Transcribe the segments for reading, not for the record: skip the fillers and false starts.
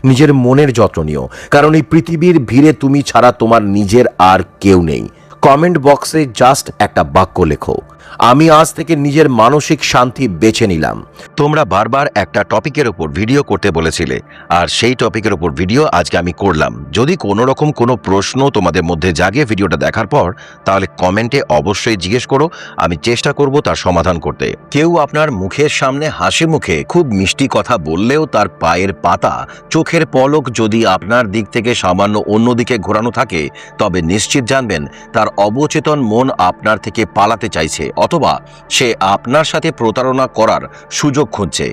নিজের মনের যত্ন নিও, কারণ এই পৃথিবীর ভিড়ে তুমি ছাড়া তোমার নিজের আর কেউ নেই। কমেন্ট বক্সে জাস্ট একটা বাক্য লেখো, আমি আজ থেকে নিজের মানসিক শান্তি বেছে নিলাম। তোমরা বারবার একটা টপিকের উপর ভিডিও করতে বলেছিলে, আর সেই টপিকের উপর ভিডিও আজকে আমি করলাম। যদি কোনো রকম কোনো প্রশ্ন তোমাদের মধ্যে জাগে ভিডিওটা দেখার পর, তাহলে কমেন্টে অবশ্যই জিজ্ঞেস করো, আমি চেষ্টা করব তার সমাধান করতে। কেউ আপনার মুখের সামনে হাসি মুখে খুব মিষ্টি কথা বললেও তার পায়ের পাতা, চোখের পলক যদি আপনার দিক থেকে সামান্য অন্যদিকে ঘোরানো থাকে, তবে নিশ্চিত জানবেন তার অবচেতন মন আপনার থেকে পালাতে চাইছে, অথবা সে আপনার সাথে প্রতারণা করার সুযোগ খুঁজছে।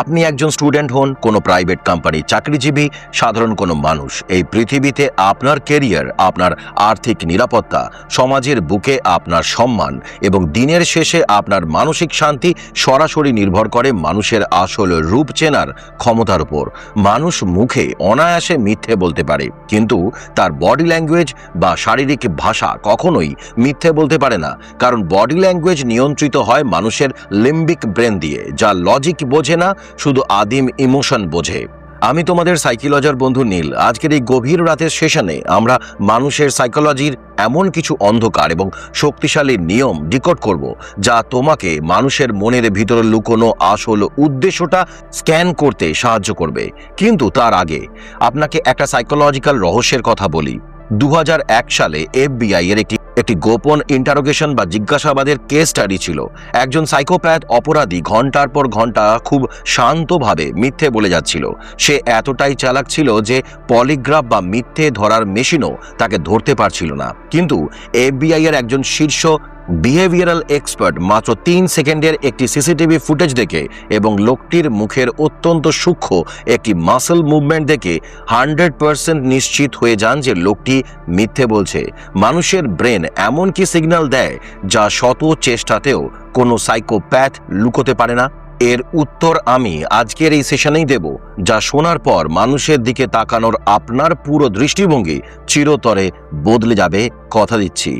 আপনি একজন স্টুডেন্ট হন, কোনো প্রাইভেট কোম্পানি চাকরিজীবী, সাধারণ কোনো মানুষ, এই পৃথিবীতে আপনার ক্যারিয়ার, আপনার আর্থিক নিরাপত্তা, সমাজের বুকে আপনার সম্মান এবং দিনের শেষে আপনার মানসিক শান্তি সরাসরি নির্ভর করে মানুষের আসল রূপ চেনার ক্ষমতার উপর। মানুষ মুখে অনায়াসে মিথ্যে বলতে পারে, কিন্তু তার বডি ল্যাঙ্গুয়েজ বা শারীরিক ভাষা কখনোই মিথ্যে বলতে পারে না, কারণ বডি ল্যাঙ্গুয়েজ নিয়ন্ত্রিত হয় মানুষের লিম্বিক ব্রেন দিয়ে, যা লজিক বোঝে না, শুধু আদিম ইমোশন বোঝে। আমি তোমাদের সাইকোলজার বন্ধু নীল। আজকের এই গভীর রাতের সেশনে আমরা মানুষের সাইকোলজির এমন কিছু অন্ধকার এবং শক্তিশালী নিয়ম ডিকোড করব, যা তোমাকে মানুষের মনের ভিতরে লুকোনো আসল উদ্দেশ্যটা স্ক্যান করতে সাহায্য করবে। কিন্তু তার আগে আপনাকে একটা সাইকোলজিক্যাল রহস্যের কথা বলি। 2001 সালে FBI এর একটি গোপন ইন্টারোগেশন বা জিজ্ঞাসাবাদের কেস স্টাডি ছিল। একজন সাইকোপ্যাথ অপরাধী ঘন্টার পর ঘন্টা খুব শান্তভাবে মিথ্যে বলে যাচ্ছিল। সে এতটাই চালাক ছিল যে পলিগ্রাফ বা মিথ্যে ধরার মেশিনও তাকে ধরতে পারছিল না। কিন্তু FBI এর একজন শীর্ষ বিহেভিয়ারাল এক্সপার্ট মাত্র 3 সেকেন্ডের একটি সিসিটিভি ফুটেজ দেখে এবং লোকটির মুখের অত্যন্ত সূক্ষ্ম একটি মাসল মুভমেন্ট দেখে 100% নিশ্চিত হয়ে যান যে লোকটি মিথ্যে বলছে। মানুষের ব্রেন এমন কি সিগন্যাল দেয় যা শত চেষ্টাতেও কোনো সাইকোপ্যাথ লুকোতে পারে না? এর উত্তর আমি আজকের এই সেশনেই দেব, যা শোনার পর মানুষের দিকে তাকানোর আপনার পুরো দৃষ্টিভঙ্গি চিরতরে বদলে যাবে, কথা দিচ্ছি।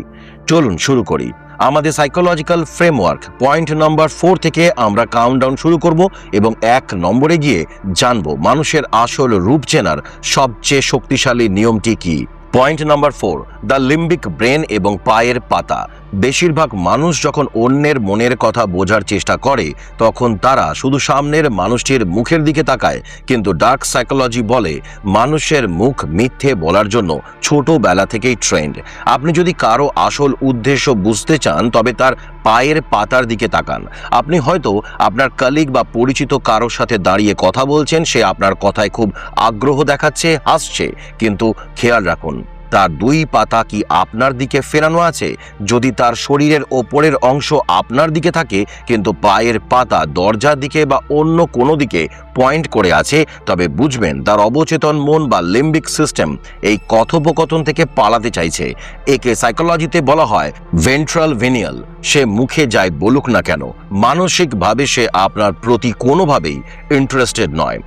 চলুন শুরু করি আমাদের সাইকোলজিক্যাল ফ্রেমওয়ার্ক। পয়েন্ট নাম্বার 4 থেকে আমরা কাউন্টডাউন শুরু করব এবং 1 নম্বরে গিয়ে জানব মানুষের আসল রূপ চেনার সবচেয়ে শক্তিশালী নিয়মটি কি। পয়েন্ট নাম্বার 4, দ্য লিম্বিক ব্রেন এবং পায়ের পাতা। বেশিরভাগ মানুষ যখন অন্যের মনের কথা বোঝার চেষ্টা করে, তখন তারা শুধু সামনের মানুষটির মুখের দিকে তাকায়, কিন্তু ডার্ক সাইকোলজি বলে মানুষের মুখ মিথ্যে বলার জন্য ছোটবেলা থেকেই ট্রেন্ড। আপনি যদি কারো আসল উদ্দেশ্য বুঝতে চান, তবে তার পায়ের পাতার দিকে তাকান। আপনি হয়তো আপনার কলিগ বা পরিচিত কারোর সাথে দাঁড়িয়ে কথা বলছেন, সে আপনার কথায় খুব আগ্রহ দেখাচ্ছে, হাসছে, কিন্তু খেয়াল রাখুন তার 2 পাতা কি আপনার দিকে ফেরানো আছে। যদি তার শরীরের ওপরের অংশ আপনার দিকে থাকে কিন্তু পায়ের পাতা দরজার দিকে বা অন্য কোনো দিকে পয়েন্ট করে আছে, তবে বুঝবেন তার অবচেতন মন বা লিম্বিক সিস্টেম এই কথোপকথন থেকে পালাতে চাইছে। একে সাইকোলজিতে বলা হয় ভেন্ট্রাল ভেনিয়াল। সে মুখে যাই বলুক না কেন, মানসিকভাবে সে আপনার প্রতি কোনোভাবেই ইন্টারেস্টেড নয়।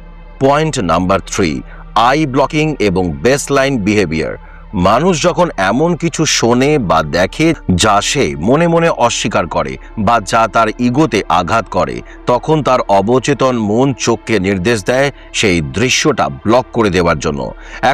পয়েন্ট নাম্বার 3, আই ব্লকিং এবং বেসলাইন বিহেভিয়ার। মানুষ যখন এমন কিছু শোনে বা দেখে যা সে মনে মনে অস্বীকার করে বা যা তার ইগোতে আঘাত করে, তখন তার অবচেতন মন চোখকে নির্দেশ দেয় সেই দৃশ্যটা ব্লক করে দেওয়ার জন্য।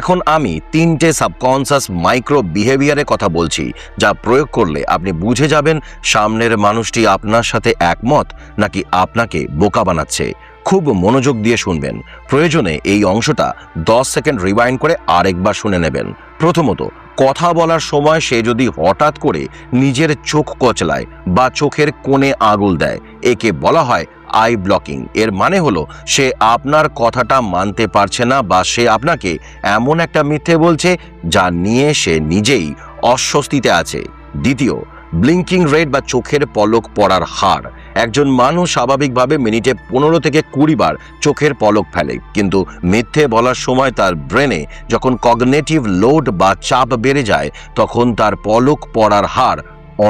এখন আমি 3টে সাবকনশাস মাইক্রো বিহেভিয়ারের কথা বলছি, যা প্রয়োগ করলে আপনি বুঝে যাবেন সামনের মানুষটি আপনার সাথে একমত নাকি আপনাকে বোকা বানাচ্ছে। খুব মনোযোগ দিয়ে শুনবেন, প্রয়োজনে এই অংশটা 10 সেকেন্ড রিওয়াইন্ড করে আরেকবার শুনে নেবেন। প্রথমত, কথা বলার সময় সে যদি হঠাৎ করে নিজের চোখ কচলায় বা চোখের কোণে আঙুল দেয়, একে বলা হয় আই ব্লকিং। এর মানে হলো সে আপনার কথাটা মানতে পারছে না বা সে আপনাকে এমন একটা মিথ্যে বলছে যা নিয়ে সে নিজেই অস্বস্তিতে আছে। দ্বিতীয়, ব্লিঙ্কিং রেট বা চোখের পলক পড়ার হার। একজন মানুষ স্বাভাবিকভাবে মিনিটে 15 থেকে 20 বার চোখের পলক ফেলে, কিন্তু মিথ্যে বলার সময় তার ব্রেনে যখন কগনিটিভ লোড বা চাপ বেড়ে যায়, তখন তার পলক পড়ার হার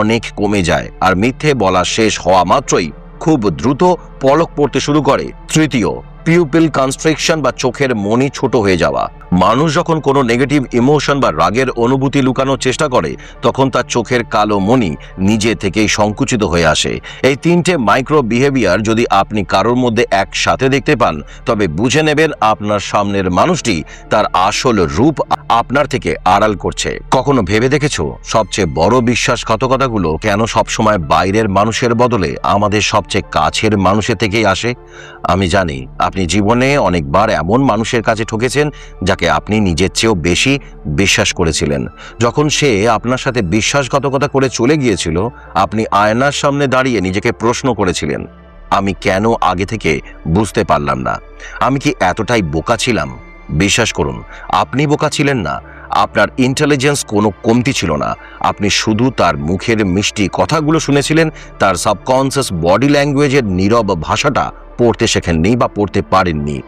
অনেক কমে যায়, আর মিথ্যে বলা শেষ হওয়া মাত্রই খুব দ্রুত পলক পড়তে শুরু করে। তৃতীয়, পিউপিল কনস্ট্রিকশন বা চোখের মনি ছোট হয়ে যাওয়া। মানুষ যখন কোনো নেগেটিভ ইমোশন বা রাগের অনুভূতি লুকানোর চেষ্টা করে তখন তার চোখের কালো মনি নিজে থেকেই সংকুচিত হয়ে আসে। এই 3টে মাইক্রো বিহেভিয়ার যদি আপনি কারোর মধ্যে একসাথে দেখতে পান তবে বুঝে নেবেন আপনার সামনের মানুষটি তার আসল রূপ আপনার থেকে আড়াল করছে। কখনো ভেবে দেখেছো সবচেয়ে বড় বিশ্বাসঘাতকতাগুলো কেন সবসময় বাইরের মানুষের বদলে আমাদের সবচেয়ে কাছের মানুষের থেকেই আসে? আমি জানি আপনি জীবনে অনেকবার এমন মানুষের কাছে ঠকেছেন যাকে আপনি নিজের চেয়েও বেশি বিশ্বাস করেছিলেন। যখন সে আপনার সাথে বিশ্বাসঘাতকতা করে চলে গিয়েছিল আপনি আয়নার সামনে দাঁড়িয়ে নিজেকে প্রশ্ন করেছিলেন, আমি কেন আগে থেকে বুঝতে পারলাম না? আমি কি এতটাই বোকা ছিলাম? বিশ্বাস করুন, আপনি বোকা ছিলেন না। আপনার ইন্টেলিজেন্স কোনো কমতি ছিল না। আপনি শুধু তার মুখের মিষ্টি কথাগুলো শুনেছিলেন, তার সাবকনসিয়াস বডি ল্যাঙ্গুয়েজের নীরব ভাষাটা পড়তে শেখেননি বা পড়তে পারেননি।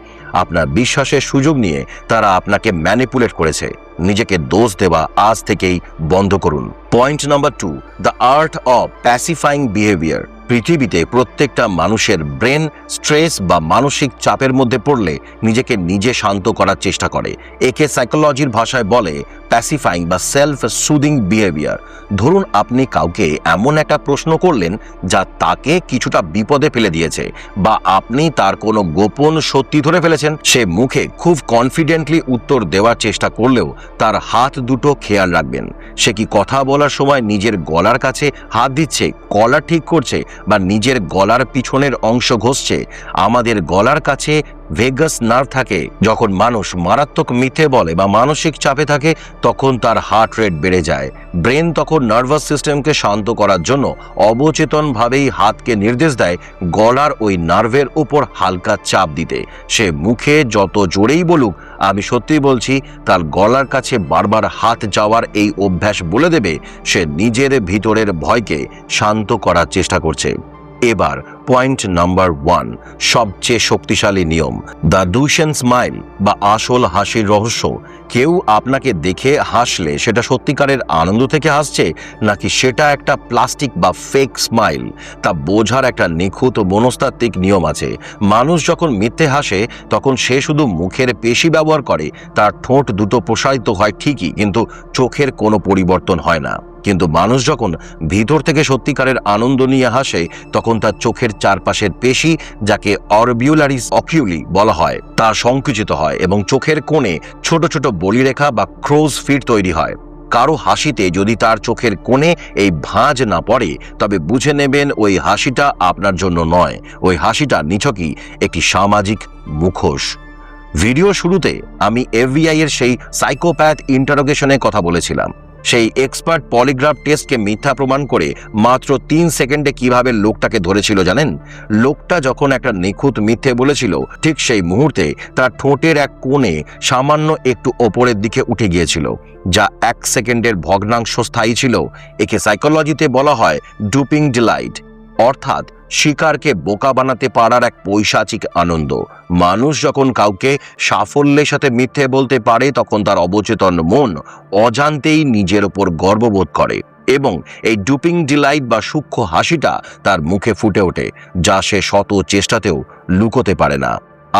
আপনার বিশ্বাসের সুযোগ নিয়ে তারা আপনাকে ম্যানিপুলেট করেছে। নিজেকে দোষ দেওয়া আজ থেকেই বন্ধ করুন। Point number 2, the art of pacifying behaviour. পৃথিবীতে প্রত্যেকটা মানুষের ব্রেন স্ট্রেস বা মানসিক চাপের মধ্যে পড়লে নিজেকে নিজে শান্ত করার চেষ্টা করে। একে সাইকোলজির ভাষায় বলে প্যাসিফাইং বা সেলফ সুদিং বিহেভিয়ার। ধরুন আপনি কাউকে এমন একটা প্রশ্ন করলেন যা তাকে কিছুটা বিপদে ফেলে দিয়েছে, বা আপনি তার কোনো গোপন সত্যি ধরে ফেলেছেন। সে মুখে খুব কনফিডেন্টলি উত্তর দেওয়ার চেষ্টা করলেও তার হাত দুটো খেয়াল রাখবেন। সে কি কথা বলার সময় নিজের গলার কাছে হাত দিচ্ছে, গলা ঠিক করছে, বা নিজের গলার পিছনের অংশ ঘষছে? আমাদের গলার কাছে ভেগাস নার্ভ থাকে। যখন মানুষ মারাত্মক মিথ্যে বলে বা মানসিক চাপে থাকে তখন তার হার্ট রেট বেড়ে যায়। ব্রেন তখন নার্ভাস সিস্টেমকে শান্ত করার জন্য অবচেতনভাবেই হাতকে নির্দেশ দেয় গলার ওই নার্ভের উপর হালকা চাপ দিতে। সে মুখে যত জোরেই বলুক আমি সত্যি বলছি, তার গলার কাছে বারবার হাত যাওয়ার এই অভ্যাস বলে দেবে সে নিজের ভিতরের ভয়কে শান্ত করার চেষ্টা করছে। এবার পয়েন্ট নাম্বার 1, সবচেয়ে শক্তিশালী নিয়ম, দ্য ডুশেন স্মাইল বা আসল হাসির রহস্য। কেউ আপনাকে দেখে হাসলে সেটা সত্যিকারের আনন্দ থেকে হাসছে নাকি সেটা একটা প্লাস্টিক বা ফেক স্মাইল, তা বোঝার একটা নিখুঁত মনস্তাত্ত্বিক নিয়ম আছে। মানুষ যখন মিথ্যে হাসে তখন সে শুধু মুখের পেশি ব্যবহার করে, তার ঠোঁট দুটো প্রসারিত হয় ঠিকই, কিন্তু চোখের কোনো পরিবর্তন হয় না। কিন্তু মানুষ যখন ভিতর থেকে সত্যিকারের আনন্দ নিয়ে হাসে তখন তার চোখের চারপাশের পেশি, যাকে অরবিউলারিস অকিউলি বলা হয়, তা সংকুচিত হয় এবং চোখের কোণে ছোট ছোট বলিরেখা বা ক্রোজ ফিট তৈরি হয়। কারো হাসিতে যদি তার চোখের কোণে এই ভাঁজ না পড়ে তবে বুঝে নেবেন ওই হাসিটা আপনার জন্য নয়। ওই হাসিটা নিছকই একটি সামাজিক মুখোশ। ভিডিও শুরুতে আমি FBI এর সেই সাইকোপ্যাথ ইন্টারোগেশনের কথা বলেছিলাম। সেই এক্সপার্ট পলিগ্রাফ টেস্টকে মিথ্যা প্রমাণ করে মাত্র 3 সেকেন্ডে কিভাবে লোকটাকে ধরেছিল জানেন? লোকটা যখন একটা নিখুঁত মিথ্যে বলেছিল ঠিক সেই মুহূর্তে তার ঠোঁটের এক কোণে সামান্য একটু ওপরের দিকে উঠে গিয়েছিল, যা 1 সেকেন্ডের ভগ্নাংশ স্থায়ী ছিল। একে সাইকোলজিতে বলা হয় ডুপিং ডিলাইট, অর্থাৎ শিকারকে বোকা বানাতে পারার এক পৈশাচিক আনন্দ। মানুষ যখন কাউকে সাফল্যের সাথে মিথ্যে বলতে পারে তখন তার অবচেতন মন অজান্তেই নিজের ওপর গর্ববোধ করে এবং এই ডুপিং ডিলাইট বা সূক্ষ্ম হাসিটা তার মুখে ফুটে ওঠে, যা সে শত চেষ্টাতেও লুকোতে পারে না।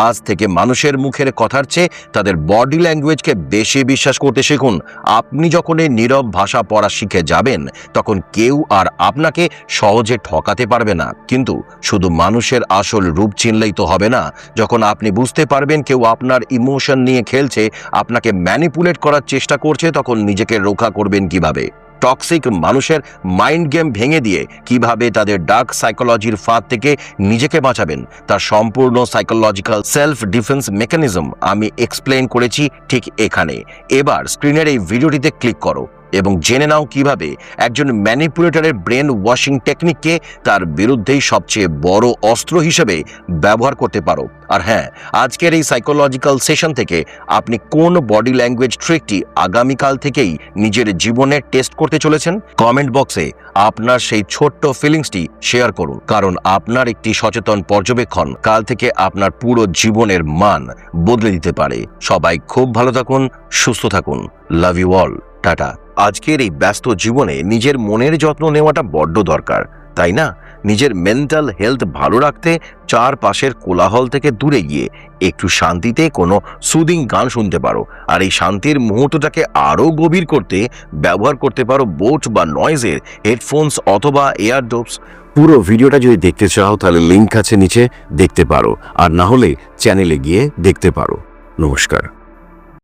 আজ থেকে মানুষের মুখের কথার চেয়ে তাদের বডি ল্যাঙ্গুয়েজকে বেশি বিশ্বাস করতে শিখুন। আপনি যখন এই নীরব ভাষা পড়া শিখে যাবেন তখন কেউ আর আপনাকে সহজে ঠকাতে পারবে না। কিন্তু শুধু মানুষের আসল রূপ চিনলেই তো হবে না। যখন আপনি বুঝতে পারবেন কেউ আপনার ইমোশন নিয়ে খেলছে, আপনাকে ম্যানিপুলেট করার চেষ্টা করছে, তখন নিজেকে রক্ষা করবেন কিভাবে? টক্সিক মানুষের মাইন্ড গেম ভেঙে দিয়ে কিভাবে তাদের ডার্ক সাইকোলজির ফাঁদ থেকে নিজেকে বাঁচাবেন তার সম্পূর্ণ সাইকোলজিক্যাল সেলফ ডিফেন্স মেকানিজম আমি এক্সপ্লেন করেছি ঠিক এখানে। এবার স্ক্রিনের এই ভিডিওটিতে ক্লিক করো এবং জেনে নাও কিভাবে একজন ম্যানিপুলেটরের ব্রেন ওয়াশিং টেকনিককে তার বিরুদ্ধেই সবচেয়ে বড় অস্ত্র হিসেবে ব্যবহার করতে পারো। আর হ্যাঁ, আজকের এই সাইকোলজিক্যাল সেশন থেকে আপনি কোন বডি ল্যাঙ্গুয়েজ ট্রিকটি আগামীকাল থেকেই নিজের জীবনে টেস্ট করতে চলেছেন কমেন্ট বক্সে আপনার সেই ছোট্ট ফিলিংসটি শেয়ার করুন, কারণ আপনার একটি সচেতন পর্যবেক্ষণ কাল থেকে আপনার পুরো জীবনের মান বদলে দিতে পারে। সবাই খুব ভালো থাকুন, সুস্থ থাকুন। Love you all, tata. আজকের এই ব্যস্ত জীবনে নিজের মনের যত্ন নেওয়াটা বড্ড দরকার, তাই না? নিজের মেন্টাল হেলথ ভালো রাখতে চারপাশের কোলাহল থেকে দূরে গিয়ে একটু শান্তিতে কোনো সুদিং গান শুনতে পারো। আর এই শান্তির মুহূর্তটাকে আরও গভীর করতে ব্যবহার করতে পারো বোট বা নয়েজের হেডফোনস অথবা এয়ারডোপস। পুরো ভিডিওটা যদি দেখতে চাও তাহলে লিংক আছে নিচে, দেখতে পারো, আর না হলে চ্যানেলে গিয়ে দেখতে পারো। নমস্কার।